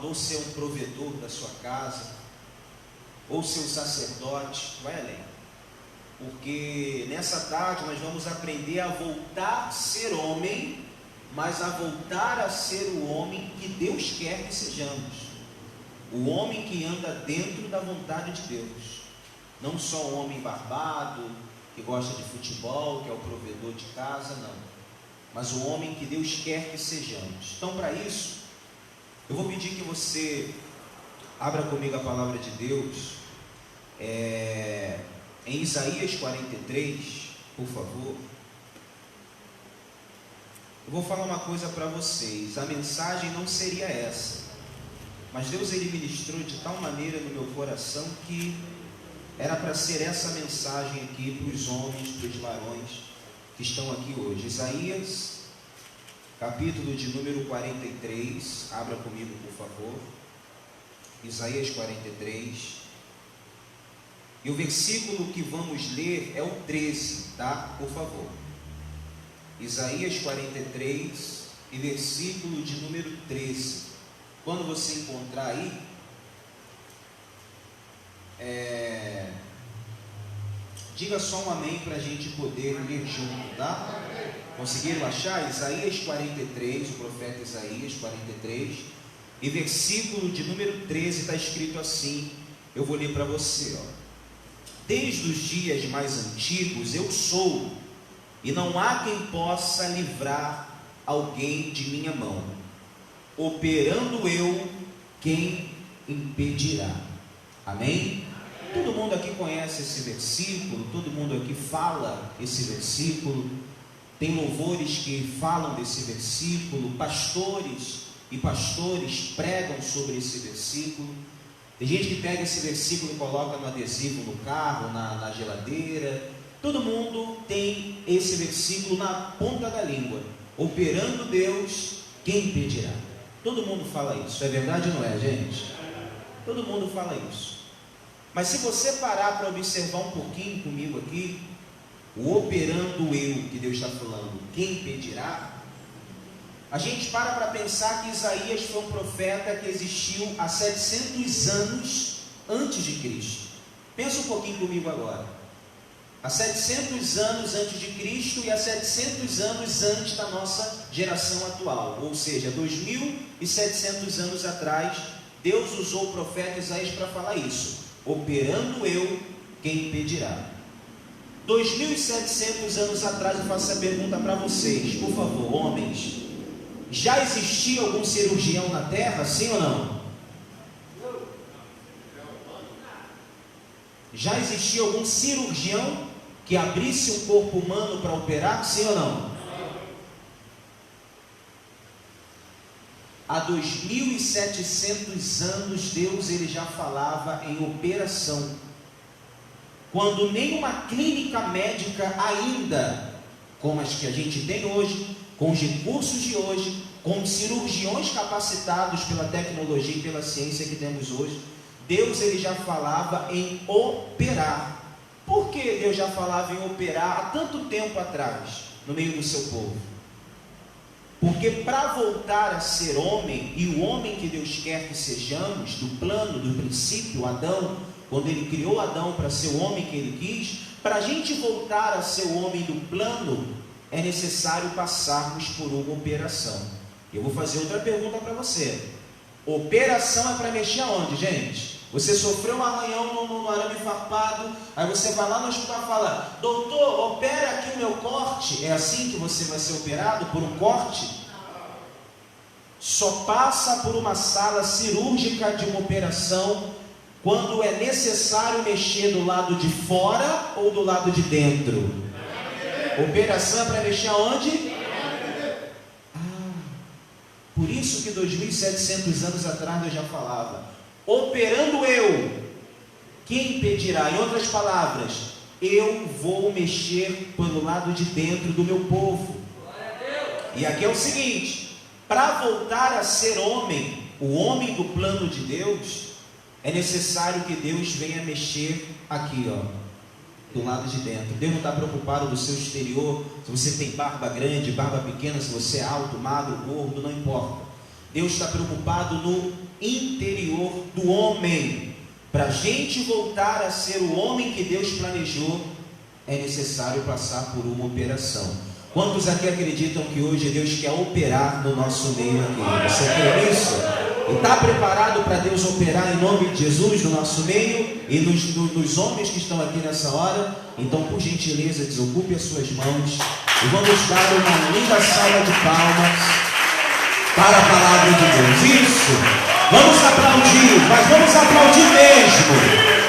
falando, ou ser um provedor da sua casa, ou ser um sacerdote, vai além. Porque nessa tarde nós vamos aprender a voltar a ser homem, mas a voltar a ser o homem que Deus quer que sejamos. O homem que anda dentro da vontade de Deus. Não só um homem barbado, que gosta de futebol, que é o provedor de casa, não. Mas o homem que Deus quer que sejamos. Então, para isso, eu vou pedir que você abra comigo a palavra de Deus, em Isaías 43, por favor. Eu vou falar uma coisa para vocês. A mensagem não seria essa, mas Deus ele ministrou de tal maneira no meu coração que era para ser essa mensagem aqui para os homens, para os varões que estão aqui hoje. Isaías, capítulo de número 43, abra comigo por favor. Isaías 43, e o versículo que vamos ler é o 13, tá? Por favor. Isaías 43 e versículo de número 13. Quando você encontrar aí, diga só um amém para a gente poder ler junto, tá? Conseguiram achar? Isaías 43, o profeta Isaías 43, e versículo de número 13 está escrito assim, eu vou ler para você, ó. Desde os dias mais antigos eu sou, e não há quem possa livrar alguém de minha mão. Operando eu, quem impedirá? Amém? Todo mundo aqui conhece esse versículo, todo mundo aqui fala esse versículo, tem louvores que falam desse versículo, pastores e pastores pregam sobre esse versículo. Tem gente que pega esse versículo e coloca no adesivo no carro, na geladeira. Todo mundo tem esse versículo na ponta da língua. Operando Deus, quem impedirá? Todo mundo fala isso, é verdade ou não é, gente? Todo mundo fala isso. Mas se você parar para observar um pouquinho comigo aqui, o operando eu que Deus está falando, quem impedirá? A gente para pensar que Isaías foi um profeta que existiu há 700 anos antes de Cristo. Pensa um pouquinho comigo agora. Há 700 anos antes de Cristo e há 700 anos antes da nossa geração atual. Ou seja, 2.700 anos atrás, Deus usou o profeta Isaías para falar isso. Operando eu, quem impedirá? 2.700 anos atrás, eu faço essa pergunta para vocês, por favor, homens. Já existia algum cirurgião na Terra, sim ou não? Já existia algum cirurgião que abrisse um corpo humano para operar, sim ou não? Há 2.700 anos, Deus ele já falava em operação. Quando nenhuma clínica médica ainda, como as que a gente tem hoje, com os recursos de hoje, com cirurgiões capacitados pela tecnologia e pela ciência que temos hoje, Deus ele já falava em operar. Por que Deus já falava em operar há tanto tempo atrás, no meio do seu povo? Porque para voltar a ser homem, e o homem que Deus quer que sejamos, do plano, do princípio, Adão, quando ele criou Adão para ser o homem que ele quis, para a gente voltar a ser o homem do plano, é necessário passarmos por uma operação. Eu vou fazer outra pergunta para você. Operação é para mexer aonde, gente? Você sofreu um arranhão no arame farpado, aí você vai lá no hospital e fala: doutor, opera aqui o meu corte. É assim que você vai ser operado, por um corte? Só passa por uma sala cirúrgica de uma operação quando é necessário mexer do lado de fora ou do lado de dentro. Operação é para mexer aonde? Por isso que 2.700 anos atrás eu já falava: operando eu, quem impedirá? Em outras palavras, eu vou mexer pelo lado de dentro do meu povo. E aqui é o seguinte: para voltar a ser homem, o homem do plano de Deus, é necessário que Deus venha mexer aqui, ó, do lado de dentro. Deus não está preocupado do seu exterior, se você tem barba grande, barba pequena, se você é alto, magro, gordo, não importa. Deus está preocupado no interior do homem. Para a gente voltar a ser o homem que Deus planejou, é necessário passar por uma operação. Quantos aqui acreditam que hoje Deus quer operar no nosso meio aqui? Você crê nisso? E está preparado para Deus operar em nome de Jesus no nosso meio e nos homens que estão aqui nessa hora? Então, por gentileza, desocupe as suas mãos e vamos dar uma linda salva de palmas para a palavra de Deus. Isso! Vamos aplaudir, mas vamos aplaudir mesmo.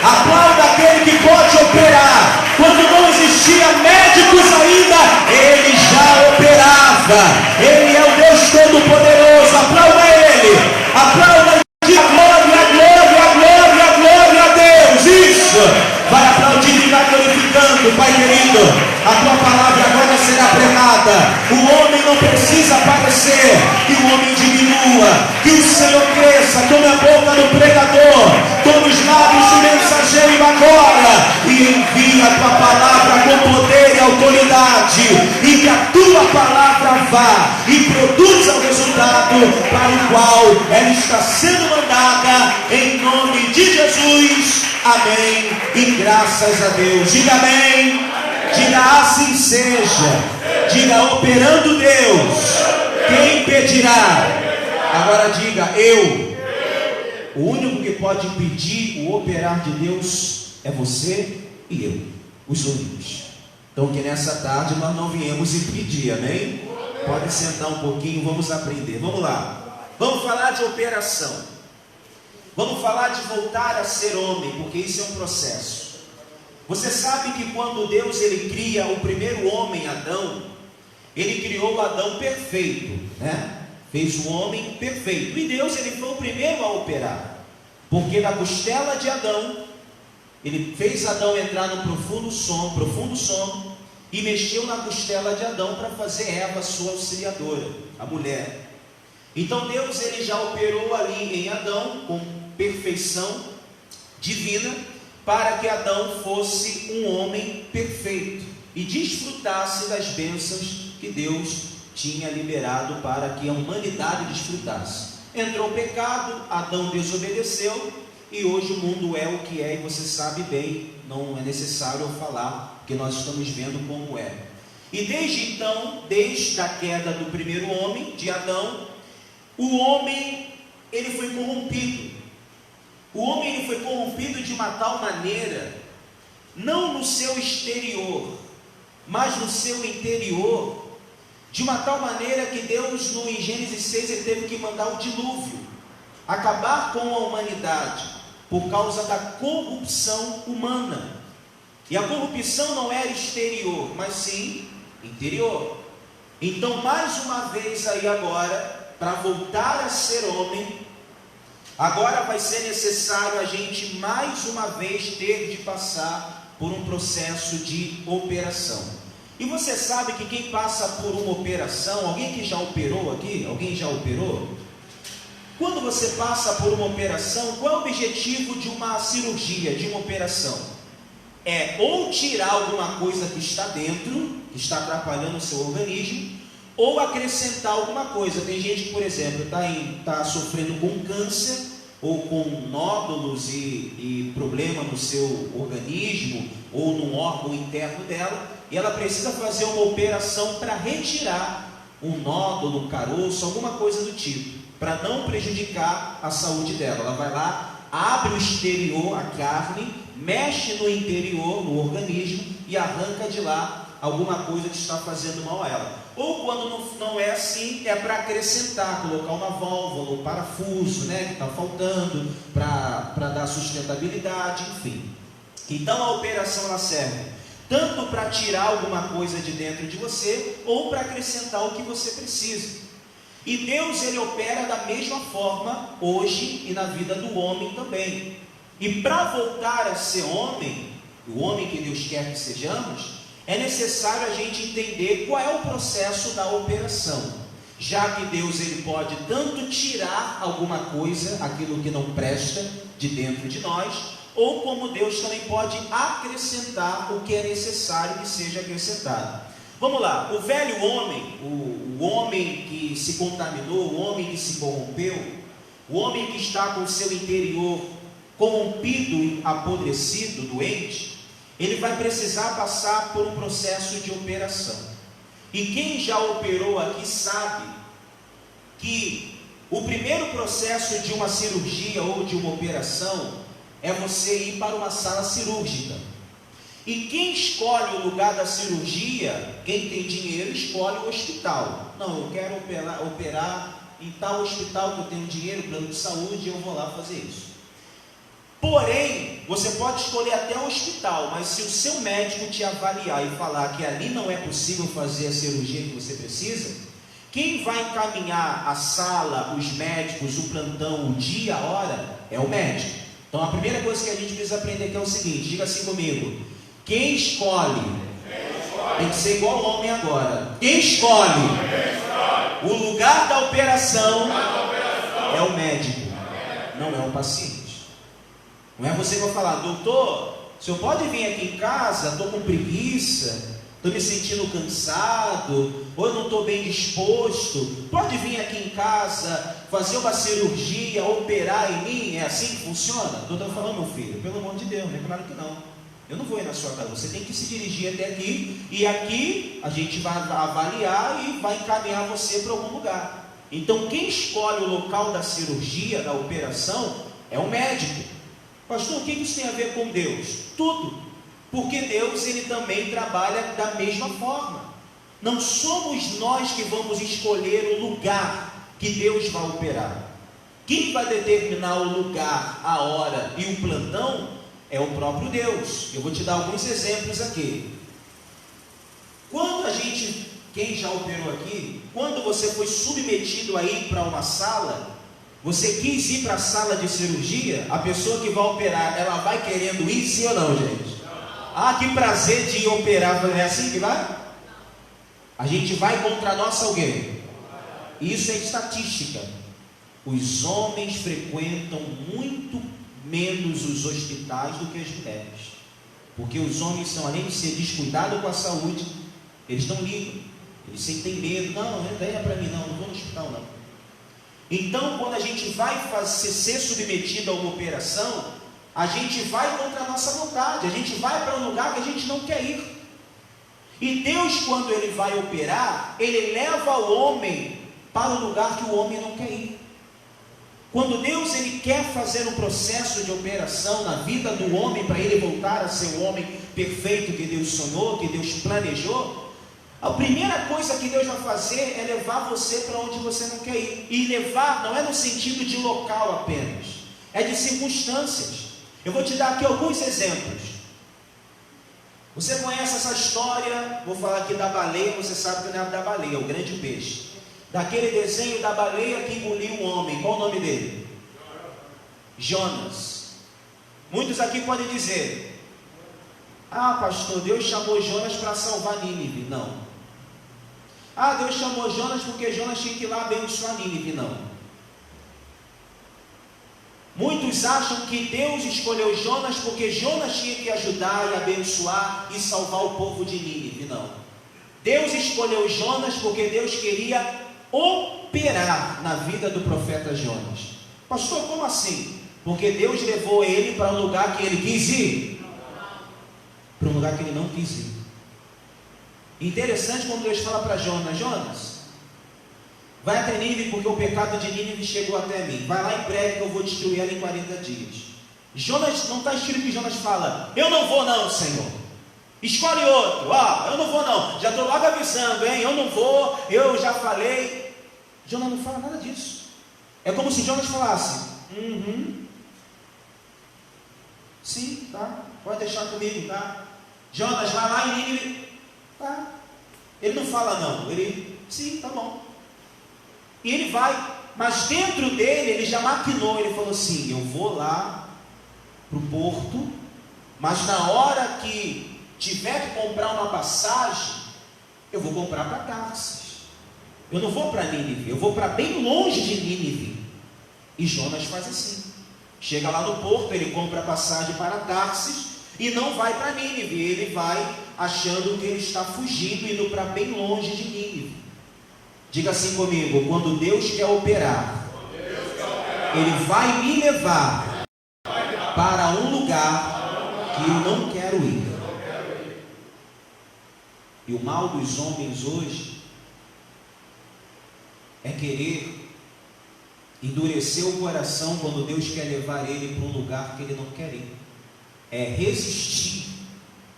Aplauda aquele que pode operar. Quando não existia médicos ainda, Ele já operava. Ele é o Deus Todo-Poderoso. Aplauda Ele. Aplauda e diga glória, glória, glória, glória a Deus. Isso. Vai aplaudindo e vai glorificando, Pai querido. A tua palavra agora será pregada. O homem não precisa aparecer, que o homem diminua, que o Senhor cresça. Tome a boca do pregador, tome os lábios do mensageiro agora e envia a tua palavra com poder e autoridade, e que a tua palavra vá e produza o resultado para o qual ela está sendo mandada, em nome de Jesus. Amém e graças a Deus. Diga amém. Diga assim seja. Diga operando Deus. Quem impedirá? Agora diga eu. O único que pode impedir o operar de Deus é você e eu. Os únicos. Então que nessa tarde nós não viemos impedir, amém? Pode sentar um pouquinho, vamos aprender. Vamos lá. Vamos falar de operação. Vamos falar de voltar a ser homem, porque isso é um processo. Você sabe que quando Deus ele cria o primeiro homem, Adão, Ele criou o Adão perfeito, né? Fez o homem perfeito. E Deus ele foi o primeiro a operar, porque na costela de Adão, Ele fez Adão entrar num profundo sono, e mexeu na costela de Adão para fazer Eva sua auxiliadora, a mulher. Então Deus ele já operou ali em Adão com perfeição divina, para que Adão fosse um homem perfeito e desfrutasse das bênçãos que Deus tinha liberado para que a humanidade desfrutasse. Entrou o pecado, Adão desobedeceu e hoje o mundo é o que é, e você sabe bem, não é necessário eu falar, porque nós estamos vendo como é. E desde então, desde a queda do primeiro homem, de Adão, o homem ele foi corrompido. O homem ele foi corrompido de uma tal maneira, não no seu exterior, mas no seu interior, de uma tal maneira que Deus, em Gênesis 6, ele teve que mandar o dilúvio, acabar com a humanidade, por causa da corrupção humana. E a corrupção não era exterior, mas sim interior. Então, mais uma vez aí agora, para voltar a ser homem, agora vai ser necessário a gente mais uma vez ter de passar por um processo de operação. E você sabe que quem passa por uma operação, alguém que já operou aqui? Alguém já operou? Quando você passa por uma operação, qual é o objetivo de uma cirurgia, de uma operação? É ou tirar alguma coisa que está dentro, que está atrapalhando o seu organismo, ou acrescentar alguma coisa. Tem gente que, por exemplo, está sofrendo com câncer, ou com nódulos e problema no seu organismo, ou no órgão interno dela, e ela precisa fazer uma operação para retirar um nódulo, um caroço, alguma coisa do tipo, para não prejudicar a saúde dela. Ela vai lá, abre o exterior, a carne, mexe no interior, no organismo, e arranca de lá alguma coisa que está fazendo mal a ela. Ou quando não é assim, é para acrescentar, colocar uma válvula, um parafuso, né, que está faltando, para dar sustentabilidade, enfim. Então a operação ela serve tanto para tirar alguma coisa de dentro de você, ou para acrescentar o que você precisa. E Deus ele opera da mesma forma hoje e na vida do homem também. E para voltar a ser homem, o homem que Deus quer que sejamos, é necessário a gente entender qual é o processo da operação, já que Deus ele pode tanto tirar alguma coisa, aquilo que não presta, de dentro de nós, ou como Deus também pode acrescentar o que é necessário que seja acrescentado. Vamos lá, o velho homem, o homem que se contaminou, o homem que se corrompeu, o homem que está com o seu interior corrompido e apodrecido, doente, ele vai precisar passar por um processo de operação. E quem já operou aqui sabe que o primeiro processo de uma cirurgia ou de uma operação é você ir para uma sala cirúrgica. E quem escolhe o lugar da cirurgia, quem tem dinheiro, escolhe o hospital. Não, eu quero operar em tal hospital que eu tenho dinheiro, plano de saúde, e eu vou lá fazer isso. Porém, você pode escolher até o hospital, mas se o seu médico te avaliar e falar que ali não é possível fazer a cirurgia que você precisa, quem vai encaminhar a sala, os médicos, o plantão, o dia, a hora, é o médico. Então a primeira coisa que a gente precisa aprender aqui é o seguinte, diga assim comigo: quem escolhe, tem que ser igual ao homem agora, quem escolhe o lugar da operação é o médico, não é o paciente. Não é você que vai falar: doutor, o senhor pode vir aqui em casa, estou com preguiça, estou me sentindo cansado, ou eu não estou bem disposto, pode vir aqui em casa, fazer uma cirurgia, operar em mim? É assim que funciona? O doutor falou: meu filho, pelo amor de Deus, é claro que não. Eu não vou ir na sua casa, você tem que se dirigir até aqui, e aqui a gente vai avaliar e vai encaminhar você para algum lugar. Então quem escolhe o local da cirurgia, da operação, é o médico. Pastor, o que isso tem a ver com Deus? Tudo, porque Deus, ele também trabalha da mesma forma. Não somos nós que vamos escolher o lugar que Deus vai operar. Quem vai determinar o lugar, a hora e o plantão é o próprio Deus. Eu vou te dar alguns exemplos aqui. Quando quem já operou aqui, quando você foi submetido a ir para uma sala, você quis ir para a sala de cirurgia, a pessoa que vai operar, ela vai querendo ir, sim ou não, gente? Ah, que prazer de ir operar, é assim que vai? A gente vai contra a nossa alguém. Isso é estatística. Os homens frequentam muito menos os hospitais do que as mulheres, porque os homens são, além de ser descuidados com a saúde, eles não ligam, eles sentem medo. Não venha para mim, não vou no hospital não. Então, quando a gente vai ser submetido a uma operação, a gente vai contra a nossa vontade, a gente vai para um lugar que a gente não quer ir. E Deus, quando ele vai operar, ele leva o homem para o lugar que o homem não quer ir. Quando Deus ele quer fazer um processo de operação na vida do homem, para ele voltar a ser o homem perfeito que Deus sonhou, que Deus planejou, a primeira coisa que Deus vai fazer é levar você para onde você não quer ir. E levar não é no sentido de local apenas, é de circunstâncias. Eu vou te dar aqui alguns exemplos. Você conhece essa história? Vou falar aqui da baleia. Você sabe que não é da baleia, o grande peixe. Daquele desenho da baleia que engoliu um homem. Qual o nome dele? Jonas. Muitos aqui podem dizer: ah, pastor, Deus chamou Jonas para salvar Nínive. Não. Ah, Deus chamou Jonas porque Jonas tinha que ir lá abençoar Nínive. Não. Muitos acham que Deus escolheu Jonas porque Jonas tinha que ajudar e abençoar e salvar o povo de Nínive. Não. Deus escolheu Jonas porque Deus queria operar na vida do profeta Jonas. Pastor, como assim? Porque Deus levou ele para um lugar que ele quis ir, para um lugar que ele não quis ir. Interessante quando Deus fala para Jonas: Jonas, vai até Nínive porque o pecado de Nínive chegou até mim. Vai lá e pregue que eu vou destruir ela em 40 dias. Jonas, não está escrito que Jonas fala: eu não vou não, Senhor. Escolhe outro. Eu não vou não. Já estou logo avisando, hein? Eu não vou, eu já falei. Jonas não fala nada disso. É como se Jonas falasse: sim, tá, pode deixar comigo, tá? Jonas, vai lá em Nínive. Tá. Ele não fala não, ele, sim, tá bom. E ele vai, mas dentro dele, ele já maquinou, ele falou assim: eu vou lá para o porto, mas na hora que tiver que comprar uma passagem, eu vou comprar para Tarsis. Eu não vou para Nínive, eu vou para bem longe de Nínive. E Jonas faz assim. Chega lá no porto, ele compra a passagem para Tarsis e não vai para Nínive, ele vai achando que ele está fugindo, indo para bem longe de Nínive. Diga assim comigo: quando Deus quer operar, Ele vai me levar para um lugar que eu não quero ir. E o mal dos homens hoje é querer endurecer o coração quando Deus quer levar ele para um lugar que ele não quer ir. É resistir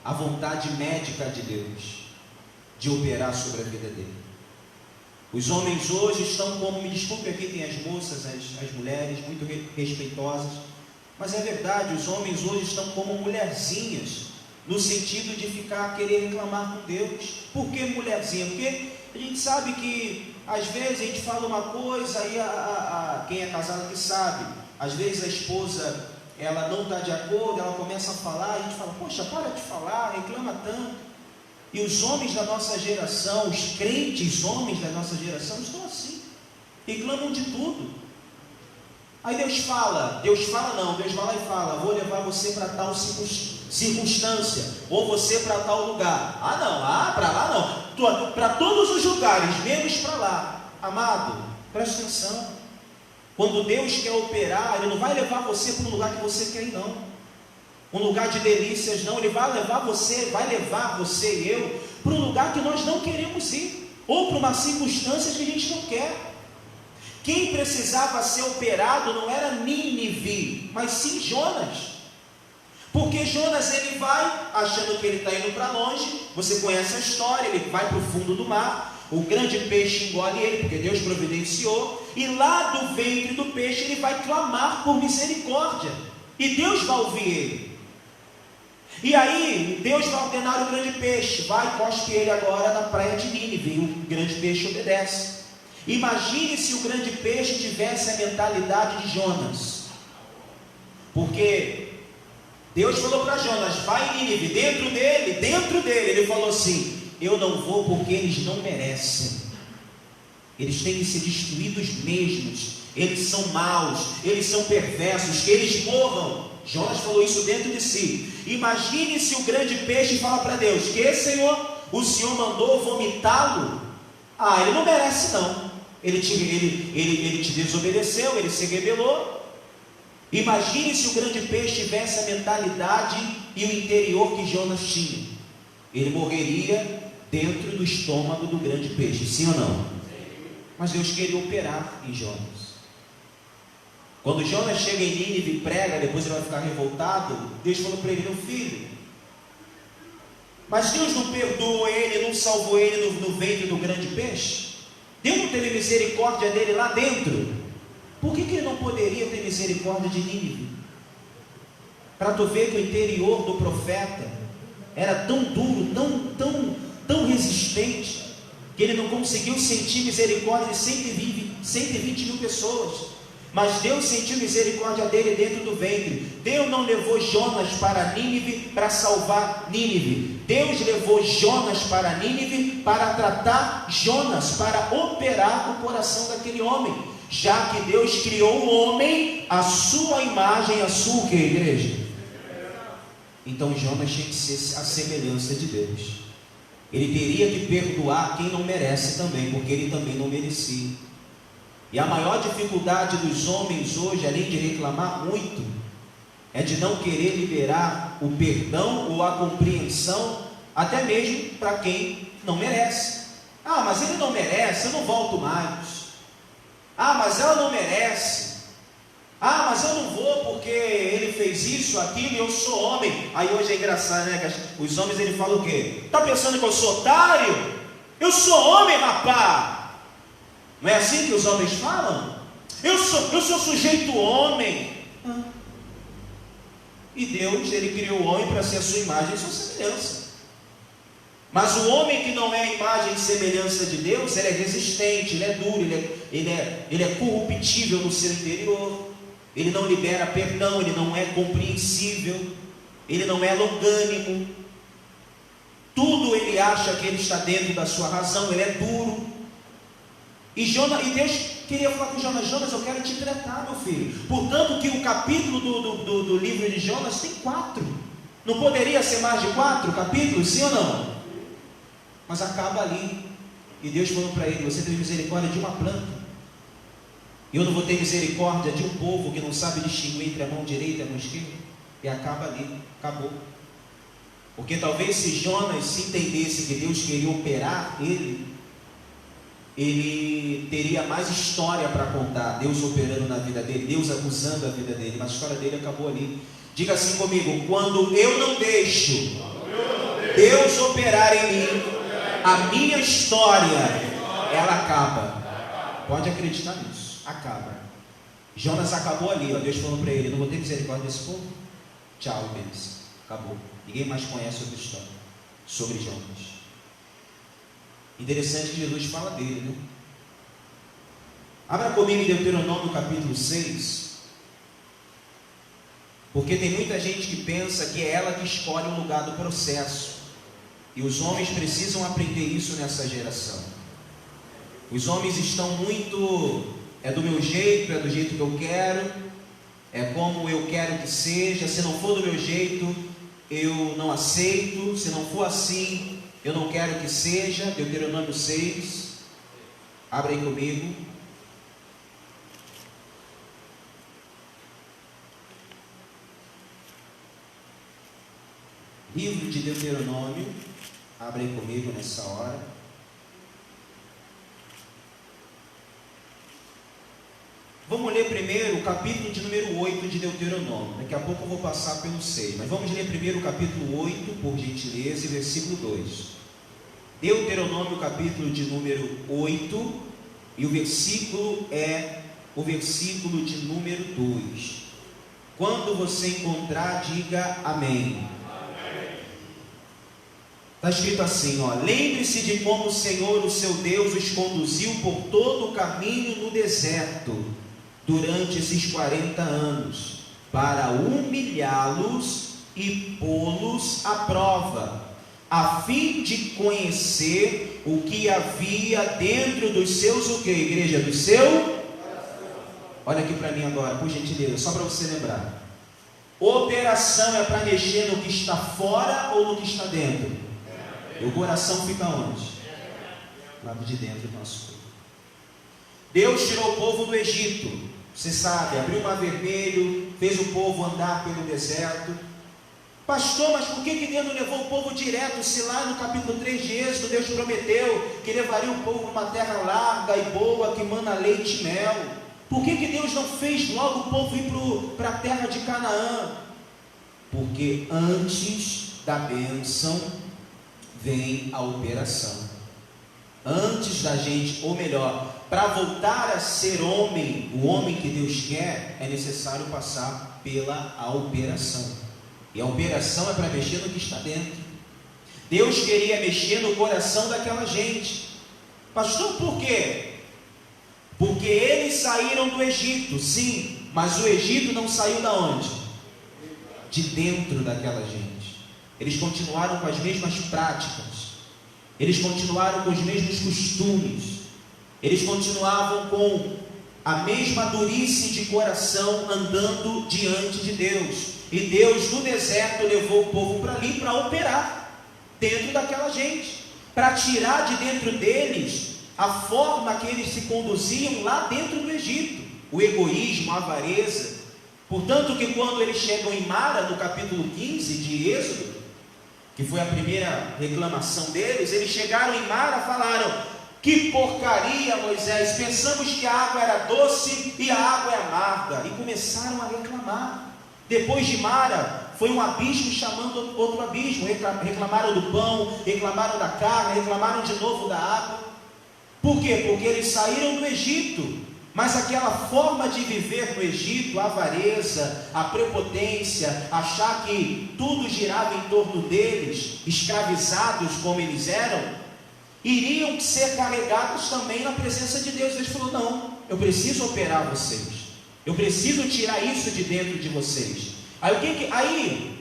à vontade médica de Deus de operar sobre a vida dele. Os homens hoje estão como, me desculpe, aqui tem as moças, as mulheres muito respeitosas, mas é verdade, os homens hoje estão como mulherzinhas, no sentido de ficar querer reclamar com Deus. Por que mulherzinha? Porque a gente sabe que às vezes a gente fala uma coisa, aí quem é casado que sabe, às vezes a esposa ela não está de acordo, ela começa a falar, e a gente fala: poxa, para de falar, reclama tanto. E os homens da nossa geração, os crentes homens da nossa geração estão assim, reclamam de tudo. Aí Deus vai lá e fala: vou levar você para tal circunstância, ou você para tal lugar. Para lá não, para todos os lugares, menos para lá. Amado, presta atenção. Quando Deus quer operar, Ele não vai levar você para um lugar que você quer ir, não. Um lugar de delícias, não. Ele vai levar você e eu para um lugar que nós não queremos ir, ou para uma circunstância que a gente não quer. Quem precisava ser operado não era Nínive, mas sim Jonas. Porque Jonas, ele vai achando que ele está indo para longe. Você conhece a história, ele vai para o fundo do mar, o grande peixe engole ele, porque Deus providenciou, e lá do ventre do peixe ele vai clamar por misericórdia, e Deus vai ouvir ele. E aí Deus vai ordenar o grande peixe: vai, cospe ele agora na praia de Nínive. E o grande peixe obedece. Imagine se o grande peixe tivesse a mentalidade de Jonas, porque Deus falou para Jonas: vai em Nínive. Dentro dele, ele falou assim: eu não vou porque eles não merecem, eles têm que ser destruídos mesmos, eles são maus, eles são perversos, que eles morram. Jonas falou isso dentro de si. Imagine se o grande peixe fala para Deus: que Senhor, o Senhor mandou vomitá-lo? Ele não merece não, ele te desobedeceu, ele se rebelou. Imagine se o grande peixe tivesse a mentalidade e o interior que Jonas tinha. Ele morreria dentro do estômago do grande peixe, sim ou não? Mas Deus queria operar em Jonas. Quando Jonas chega em Nínive e prega, depois ele vai ficar revoltado. Deus falou para ele: meu filho, mas Deus não perdoou ele, não salvou ele no ventre do grande peixe? Deus não teve misericórdia dele lá dentro? Por que ele não poderia ter misericórdia de Nínive? Para tu ver que o interior do profeta era tão duro, tão resistente, que ele não conseguiu sentir misericórdia de 120 mil pessoas. Mas Deus sentiu misericórdia dele dentro do ventre. Deus não levou Jonas para Nínive para salvar Nínive. Deus levou Jonas para Nínive para tratar Jonas, para operar o coração daquele homem, já que Deus criou o homem à sua imagem, a sua o que, igreja? Então Jonas tinha que ser a semelhança de Deus. Ele teria que perdoar quem não merece também, porque ele também não merecia. E a maior dificuldade dos homens hoje, além de reclamar muito, é de não querer liberar o perdão ou a compreensão, até mesmo para quem não merece. Mas ele não merece, eu não volto mais. Mas ela não merece. Mas eu não vou porque ele fez isso, aquilo, e eu sou homem. Aí hoje é engraçado, né? Que os homens, ele falam o quê? Está pensando que eu sou otário? Eu sou homem, rapaz. Não é assim que os homens falam? Eu sou sujeito homem. E Deus, ele criou o homem para ser a sua imagem e sua semelhança. Mas o homem que não é a imagem e semelhança de Deus, ele é resistente, ele é duro, ele é corruptível no seu interior. Ele não libera perdão, ele não é compreensível, ele não é longânimo. Tudo ele acha que ele está dentro da sua razão, ele é duro. E Deus queria falar com Jonas: Jonas, eu quero te tratar, meu filho. Portanto que o capítulo do livro de Jonas tem 4. Não poderia ser mais de 4 capítulos, sim ou não? Mas acaba ali. E Deus falou para ele: você teve misericórdia de uma planta, eu não vou ter misericórdia de um povo que não sabe distinguir entre a mão direita e a mão esquerda. E acaba ali, acabou. Porque talvez se Jonas se entendesse que Deus queria operar ele teria mais história para contar. Deus operando na vida dele, Deus usando a vida dele, mas a história dele acabou ali. Diga assim comigo: quando eu não deixo Deus operar em mim, a minha história, ela acaba. Pode acreditar nisso, acaba. Jonas acabou ali, ó. Deus falou para ele: não vou ter misericórdia desse povo. Tchau, bênção. Acabou. Ninguém mais conhece outra história sobre Jonas. Interessante que Jesus fala dele, né? Abra comigo em Deuteronômio capítulo 6. Porque tem muita gente que pensa que é ela que escolhe o lugar do processo. E os homens precisam aprender isso nessa geração. Os homens estão muito... é do meu jeito, é do jeito que eu quero, é como eu quero que seja. Se não for do meu jeito, eu não aceito. Se não for assim, eu não quero que seja. Deuteronômio 6. Abra aí comigo. Livro de Deuteronômio. Abra aí comigo nessa hora. Vamos ler primeiro o capítulo de número 8 de Deuteronômio. Daqui a pouco eu vou passar pelo 6. Mas vamos ler primeiro o capítulo 8, por gentileza, e versículo 2. Deuteronômio, capítulo de número 8. E o versículo é o versículo de número 2. Quando você encontrar, diga amém. Está escrito assim, ó: lembre-se de como o Senhor, o seu Deus, os conduziu por todo o caminho no deserto, durante esses 40 anos, para humilhá-los e pô-los à prova, a fim de conhecer o que havia dentro dos seus, o que, igreja? Do seu? Olha aqui para mim agora, por gentileza, só para você lembrar. Operação é para mexer no que está fora ou no que está dentro? O coração fica onde? Lado de dentro do nosso corpo. Deus tirou o povo do Egito, você sabe, abriu o mar vermelho, fez o povo andar pelo deserto. Pastor, mas por que Deus não levou o povo direto? Se lá no capítulo 3 de Êxodo, Deus prometeu que levaria o povo para uma terra larga e boa, que mana leite e mel. Por que Deus não fez logo o povo ir para a terra de Canaã? Porque antes da bênção vem a operação. Antes da gente, ou melhor, para voltar a ser homem, o homem que Deus quer, é necessário passar pela operação. E a operação é para mexer no que está dentro. Deus queria mexer no coração daquela gente. Pastor, por quê? Porque eles saíram do Egito, sim, mas o Egito não saiu da onde? De dentro daquela gente. Eles continuaram com as mesmas práticas, eles continuaram com os mesmos costumes, eles continuavam com a mesma durice de coração, andando diante de Deus. E Deus no deserto levou o povo para ali para operar dentro daquela gente, para tirar de dentro deles a forma que eles se conduziam lá dentro do Egito, o egoísmo, a avareza. Portanto que quando eles chegam em Mara, no capítulo 15 de Êxodo, que foi a primeira reclamação deles, eles chegaram em Mara e falaram: que porcaria, Moisés, pensamos que a água era doce e a água é amarga, e começaram a reclamar. Depois de Mara, foi um abismo chamando outro abismo, reclamaram do pão, reclamaram da carne, reclamaram de novo da água. Por quê? Porque eles saíram do Egito, mas aquela forma de viver no Egito, a avareza, a prepotência, achar que tudo girava em torno deles, escravizados como eles eram, iriam ser carregados também na presença de Deus. Deus falou: não, eu preciso operar vocês, eu preciso tirar isso de dentro de vocês. Aí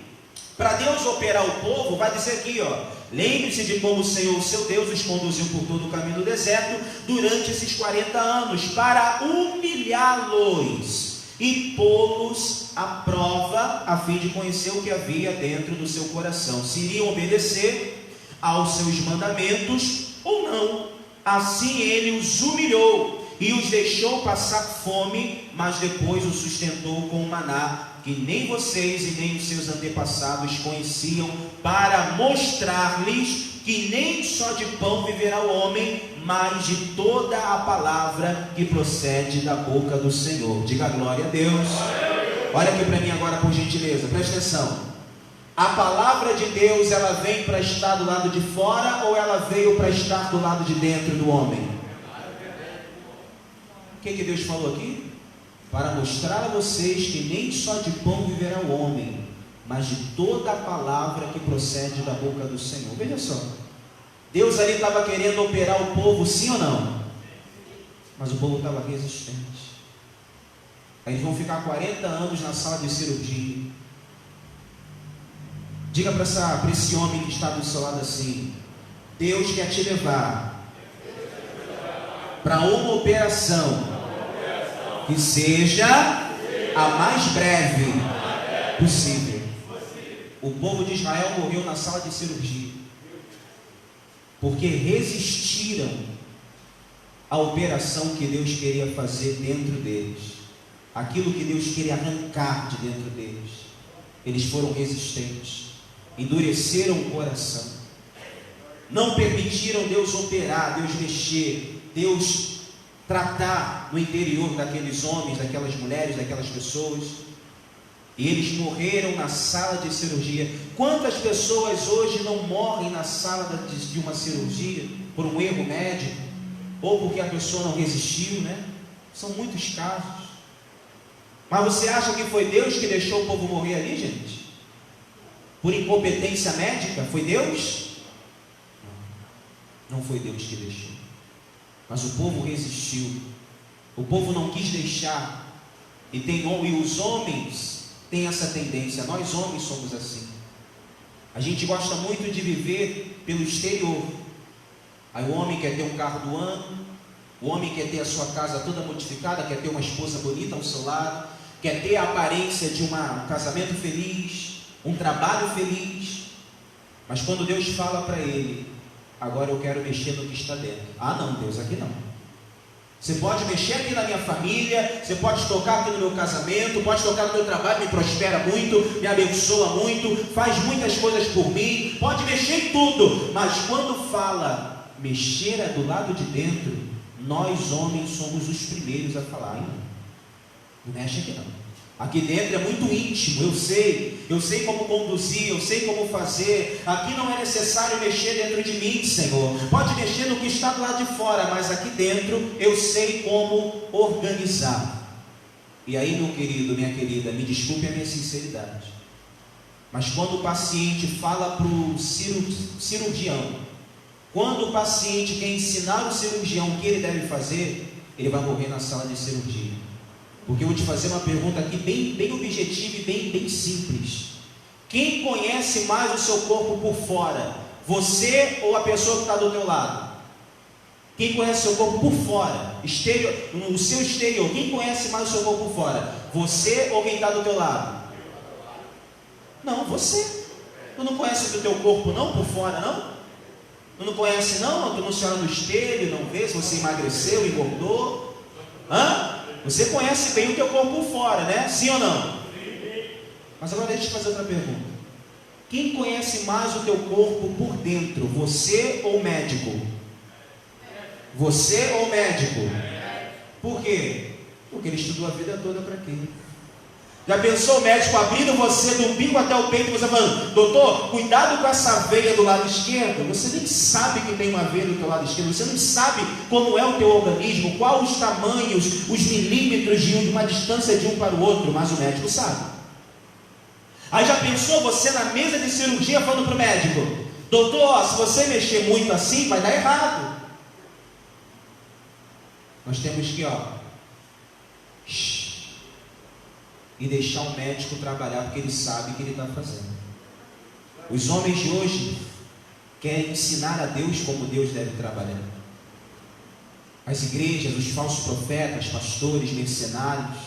para Deus operar o povo, vai dizer aqui, ó: lembre-se de como o Senhor, seu Deus, os conduziu por todo o caminho do deserto durante esses 40 anos, para humilhá-los e pô-los à prova, a fim de conhecer o que havia dentro do seu coração, se iriam obedecer aos seus mandamentos ou não. Assim ele os humilhou e os deixou passar fome, mas depois os sustentou com o maná, que nem vocês e nem os seus antepassados conheciam, para mostrar-lhes que nem só de pão viverá o homem, mas de toda a palavra que procede da boca do Senhor. Diga glória a Deus. Olha aqui para mim agora, por gentileza, presta atenção. A palavra de Deus, ela vem para estar do lado de fora, ou ela veio para estar do lado de dentro do homem? O que Deus falou aqui? Para mostrar a vocês que nem só de pão viverá o homem, mas de toda a palavra que procede da boca do Senhor. Veja só, Deus ali estava querendo operar o povo, sim ou não? Mas o povo estava resistente. Aí eles vão ficar 40 anos na sala de cirurgia. Diga para esse homem que está do seu lado assim: Deus quer te levar para uma operação que seja a mais breve possível. O povo de Israel morreu na sala de cirurgia porque resistiram à operação que Deus queria fazer dentro deles, aquilo que Deus queria arrancar de dentro deles. Eles foram resistentes, endureceram o coração, não permitiram Deus operar, Deus mexer, Deus tratar no interior daqueles homens, daquelas mulheres, daquelas pessoas. E eles morreram na sala de cirurgia. Quantas pessoas hoje não morrem na sala de uma cirurgia por um erro médico, ou porque a pessoa não resistiu, né? São muitos casos. Mas você acha que foi Deus que deixou o povo morrer ali, gente? Por incompetência médica? Foi Deus? Não foi Deus que deixou. Mas o povo resistiu. O povo não quis deixar. E os homens têm essa tendência. Nós homens somos assim. A gente gosta muito de viver pelo exterior. Aí o homem quer ter um carro do ano, o homem quer ter a sua casa toda modificada, quer ter uma esposa bonita ao seu lado, quer ter a aparência de um casamento feliz, um trabalho feliz. Mas quando Deus fala para ele: agora eu quero mexer no que está dentro. Ah não, Deus, aqui não. Você pode mexer aqui na minha família, você pode tocar aqui no meu casamento, pode tocar no meu trabalho, me prospera muito, me abençoa muito, faz muitas coisas por mim, pode mexer em tudo. Mas quando fala mexer do lado de dentro, nós homens somos os primeiros a falar: não mexe aqui não. Aqui dentro é muito íntimo, eu sei como conduzir, eu sei como fazer. Aqui não é necessário mexer dentro de mim, Senhor. Pode mexer no que está do lado de fora, mas aqui dentro eu sei como organizar. E aí, meu querido, minha querida, me desculpe a minha sinceridade, mas quando o paciente fala para o cirurgião, quando o paciente quer ensinar o cirurgião o que ele deve fazer, ele vai morrer na sala de cirurgia. Porque eu vou te fazer uma pergunta aqui bem objetiva e bem simples. Quem conhece mais o seu corpo por fora? Você ou a pessoa que está do teu lado? Quem conhece o seu corpo por fora? O seu exterior. Quem conhece mais o seu corpo por fora? Você ou quem está do teu lado? Não, você. Tu não conhece o teu corpo não, por fora não? Tu não conhece não? Tu não se olha no espelho, não vê se você emagreceu, engordou? Hã? Você conhece bem o teu corpo por fora, né? Sim ou não? Mas agora deixa eu te fazer outra pergunta. Quem conhece mais o teu corpo por dentro? Você ou o médico? Você ou o médico? Por quê? Porque ele estudou a vida toda para quê? Já pensou o médico abrindo você do umbigo até o peito, você falando: doutor, cuidado com essa veia do lado esquerdo? Você nem sabe que tem uma veia do teu lado esquerdo, você não sabe como é o teu organismo, qual os tamanhos, os milímetros de uma distância de um para o outro, mas o médico sabe. Aí já pensou você na mesa de cirurgia falando para o médico: doutor, se você mexer muito assim, vai dar errado. Nós temos que, e deixar o médico trabalhar, porque ele sabe o que ele está fazendo. Os homens de hoje querem ensinar a Deus como Deus deve trabalhar. As igrejas, os falsos profetas, pastores, mercenários,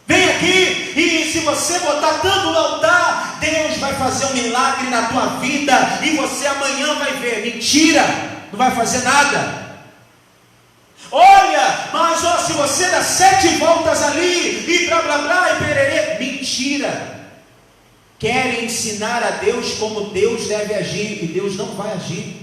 Vem aqui e se você botar tanto no altar, Deus vai fazer um milagre na tua vida e você amanhã vai ver. Mentira, não vai fazer nada. Olha, mas ó, se você dá 7 voltas ali e blá blá blá e pererê, mentira. Querem ensinar a Deus como Deus deve agir e Deus não vai agir.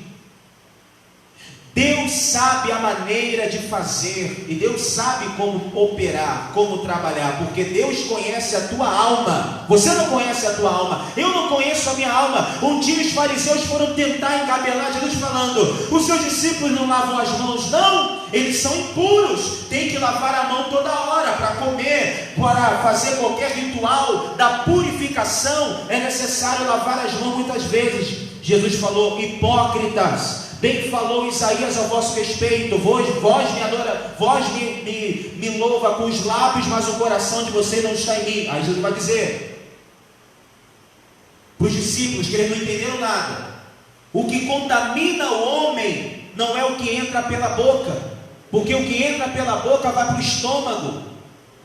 Deus sabe a maneira de fazer, e Deus sabe como operar, como trabalhar, porque Deus conhece a tua alma. Você não conhece a tua alma, eu não conheço a minha alma. Um dia os fariseus foram tentar engabelar Jesus falando: os seus discípulos não lavam as mãos? Não, eles são impuros, tem que lavar a mão toda hora, para comer, para fazer qualquer ritual da purificação, é necessário lavar as mãos muitas vezes. Jesus falou: hipócritas, bem falou Isaías a vosso respeito, vós me adora, vós me louva com os lábios, mas o coração de vocês não está em mim. Aí Jesus vai dizer para os discípulos que eles não entenderam nada: o que contamina o homem não é o que entra pela boca, porque o que entra pela boca vai para o estômago,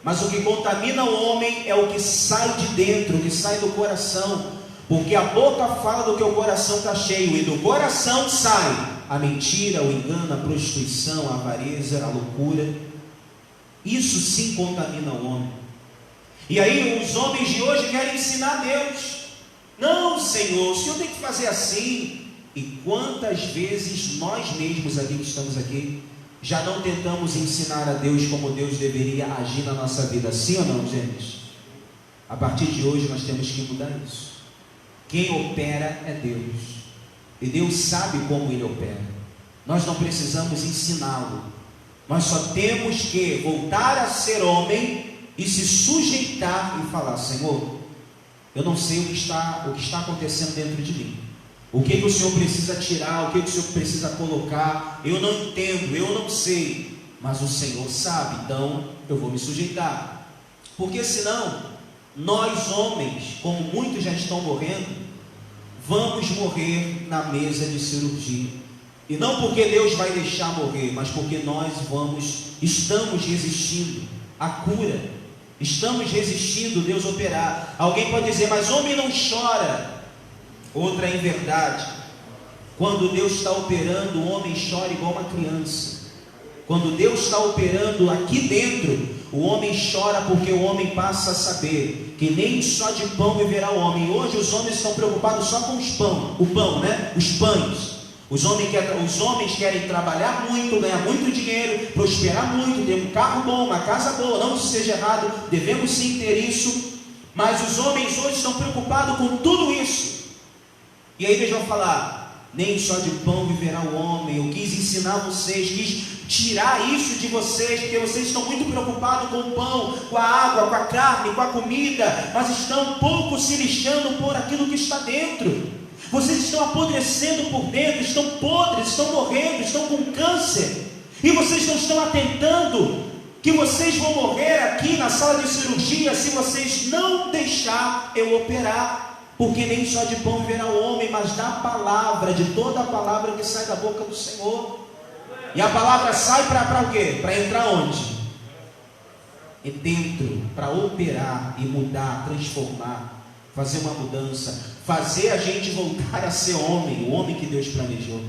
mas o que contamina o homem é o que sai de dentro, o que sai do coração. Porque a boca fala do que o coração está cheio, e do coração sai a mentira, o engano, a prostituição, a avareza, a loucura. Isso sim contamina o homem. E aí os homens de hoje querem ensinar a Deus: não, Senhor, o Senhor tem que fazer assim. E quantas vezes nós mesmos aqui que estamos aqui já não tentamos ensinar a Deus como Deus deveria agir na nossa vida? Sim ou não, gente? A partir de hoje nós temos que mudar isso. Quem opera é Deus, e Deus sabe como Ele opera. Nós não precisamos ensiná-lo, nós só temos que voltar a ser homem e se sujeitar e falar: Senhor, eu não sei o que está acontecendo dentro de mim, o que o Senhor precisa tirar, o que o Senhor precisa colocar, eu não entendo, eu não sei, mas o Senhor sabe, então eu vou me sujeitar. Porque senão, nós homens, como muitos já estão morrendo, vamos morrer na mesa de cirurgia. E não porque Deus vai deixar morrer, mas porque nós estamos resistindo à cura, estamos resistindo Deus operar. Alguém pode dizer: mas homem não chora. Outra inverdade: quando Deus está operando, o homem chora igual uma criança. Quando Deus está operando aqui dentro, o homem chora porque o homem passa a saber que nem só de pão viverá o homem. E hoje os homens estão preocupados só com o pão, né? Os pães. Os homens querem trabalhar muito, ganhar muito dinheiro, prosperar muito, ter um carro bom, uma casa boa. Não seja errado, devemos sim ter isso. Mas os homens hoje estão preocupados com tudo isso. E aí eles vão falar: nem só de pão viverá o homem. Eu quis ensinar vocês, quis tirar isso de vocês, porque vocês estão muito preocupados com o pão, com a água, com a carne, com a comida, mas estão pouco se lixando por aquilo que está dentro. Vocês estão apodrecendo por dentro, estão podres, estão morrendo, estão com câncer, e vocês não estão atentando que vocês vão morrer aqui na sala de cirurgia se vocês não deixar eu operar. Porque nem só de pão viverá o homem, mas da palavra, de toda a palavra que sai da boca do Senhor. E a palavra sai para o quê? Para entrar onde? E dentro, para operar e mudar, transformar, fazer uma mudança, fazer a gente voltar a ser homem, o homem que Deus planejou.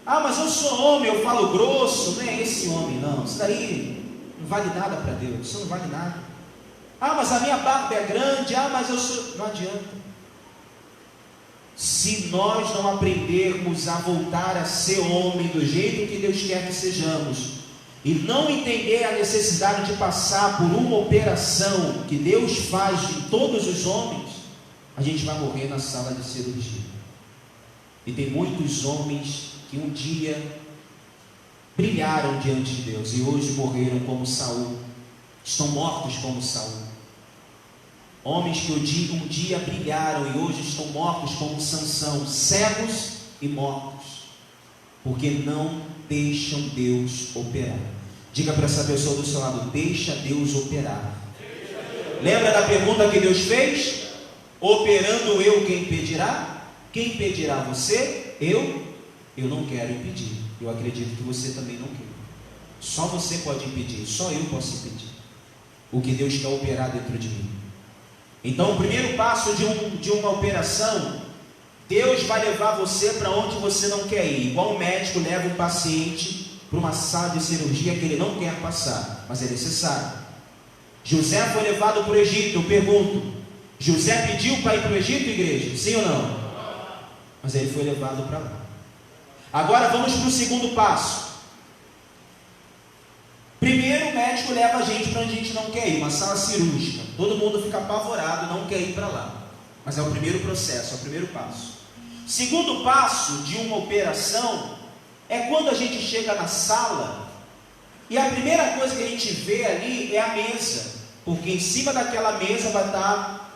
Ah, mas eu sou homem, eu falo grosso. Não é esse homem, não. Isso daí não vale nada para Deus, isso não vale nada. Ah, mas a minha barba é grande. Ah, mas eu sou... Não adianta. Se nós não aprendermos a voltar a ser homem do jeito que Deus quer que sejamos, e não entender a necessidade de passar por uma operação que Deus faz em todos os homens, a gente vai morrer na sala de cirurgia. E tem muitos homens que um dia brilharam diante de Deus e hoje morreram como Saul, estão mortos como Saul. Homens que um dia brilharam e hoje estão mortos como Sansão, cegos e mortos, porque não deixam Deus operar. Diga para essa pessoa do seu lado: deixa Deus operar. Lembra da pergunta que Deus fez? Operando eu, quem impedirá? Quem impedirá você? Eu não quero impedir. Eu acredito que você também não quer. Só você pode impedir, só eu posso impedir. o que Deus quer operar dentro de mim. Então, o primeiro passo de uma operação, Deus vai levar você para onde você não quer ir. Igual um médico leva um paciente para uma sala de cirurgia que ele não quer passar, mas é necessário. José foi levado para o Egito. Eu pergunto, José pediu para ir para o Egito, igreja? Sim ou não? Mas ele foi levado para lá. Agora vamos para o segundo passo. Primeiro, o médico leva a gente para onde a gente não quer ir, uma sala cirúrgica. Todo mundo fica apavorado, não quer ir para lá. Mas é o primeiro processo, é o primeiro passo. Segundo passo de uma operação é quando a gente chega na sala e a primeira coisa que a gente vê ali é a mesa, porque em cima daquela mesa vai estar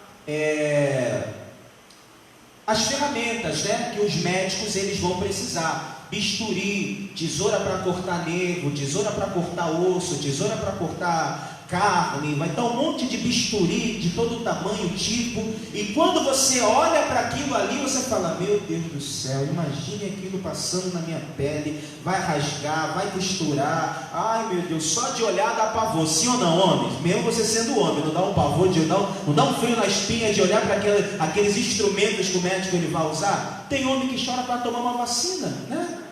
as ferramentas, né, que os médicos eles vão precisar. Bisturi, tesoura para cortar nervo, tesoura para cortar osso, tesoura para cortar carne, vai estar um monte de bisturi de todo tamanho, tipo, e quando você olha para aquilo ali, você fala, meu Deus do céu, imagine aquilo passando na minha pele, vai rasgar, vai costurar, ai meu Deus, só de olhar dá pavor, sim ou não, homens? Mesmo você sendo homem, não dá um pavor, não dá um frio na espinha de olhar para aqueles instrumentos que o médico ele vai usar? Tem homem que chora para tomar uma vacina, né?